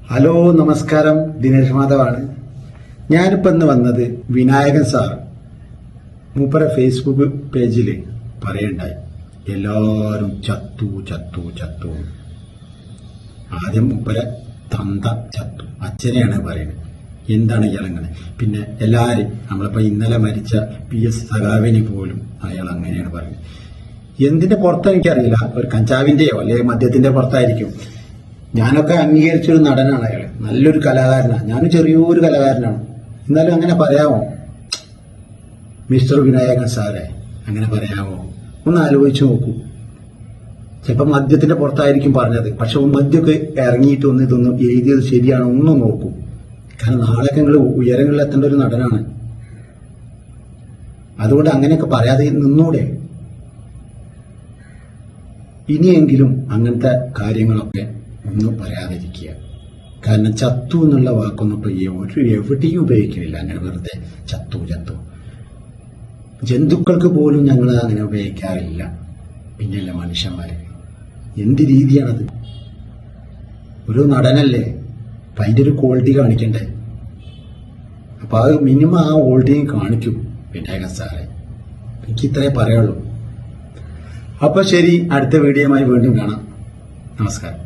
Hello നമസ്കാരം, ദിനേശ് മാധവാണ്. ഞാനിപ്പോൾ ഇന്ന് വന്നത് വിനായകൻ സാർ മൂപ്പര ഫേസ്ബുക്ക് പേജിൽ പറയണ്ടായി, എല്ലാവരും ചത്തു ചത്തു ചത്തു. ആദ്യം മൂപ്പര തന്ത ചത്തു, അച്ഛനെയാണ് പറയുന്നത്. എന്താണ് ഇയാളങ്ങനെ? പിന്നെ എല്ലാവരും നമ്മളിപ്പോൾ ഇന്നലെ മരിച്ച PS സഖാവിനെ പോലും അയാൾ അങ്ങനെയാണ് പറയുന്നത്. എന്തിന്റെ പുറത്ത് എനിക്കറിയില്ല, ഒരു കഞ്ചാവിന്റെയോ അല്ലെങ്കിൽ മദ്യത്തിന്റെ പുറത്തായിരിക്കും. ഞാനൊക്കെ അംഗീകരിച്ചൊരു നടനാണ് അയാൾ, നല്ലൊരു കലാകാരനാണ്. ഞാനും ചെറിയൊരു കലാകാരനാണ്. എന്നാലും അങ്ങനെ പറയാമോ മിസ്റ്റർ വിനായകൻ സാറെ? അങ്ങനെ പറയാമോ? ഒന്ന് ആലോചിച്ച് നോക്കൂ. ചിലപ്പോൾ മദ്യത്തിന്റെ പുറത്തായിരിക്കും പറഞ്ഞത്, പക്ഷെ മദ്യമൊക്കെ ഇറങ്ങിയിട്ട് ഒന്ന് ഇതൊന്നും എഴുതിയത് ശരിയാണോ ഒന്നും നോക്കൂ. കാരണം നാളെയൊക്കെ നിങ്ങൾ ഉയരങ്ങളിൽ എത്തേണ്ട ഒരു നടനാണ്. അതുകൊണ്ട് അങ്ങനെയൊക്കെ പറയാതെ നിന്നൂടെ? ഇനിയെങ്കിലും അങ്ങനത്തെ കാര്യങ്ങളൊക്കെ ഒന്നും പറയാതിരിക്കുക. കാരണം ചത്തു എന്നുള്ള വാക്കൊന്നും ഇപ്പൊ എവിടെയും ഉപയോഗിക്കുന്നില്ല. അങ്ങനെ വെറുതെ ചത്തു ചത്തു. ജന്തുക്കൾക്ക് പോലും ഞങ്ങൾ അങ്ങനെ ഉപയോഗിക്കാറില്ല, പിന്നെയല്ല മനുഷ്യന്മാര്. എന്ത് രീതിയാണത്? ഒരു നടനല്ലേ, അപ്പൊ അതിന്റെ ഒരു ക്വാളിറ്റി കാണിക്കണ്ടേ? അപ്പൊ അത് മിനിമം ആ ക്വാളിറ്റിയും കാണിക്കും വിനായകൻ സാറെ. എനിക്ക് ഇത്രേ പറയുള്ളൂ. അപ്പൊ ശരി, അടുത്ത വീഡിയോയുമായി വീണ്ടും കാണാം. നമസ്കാരം.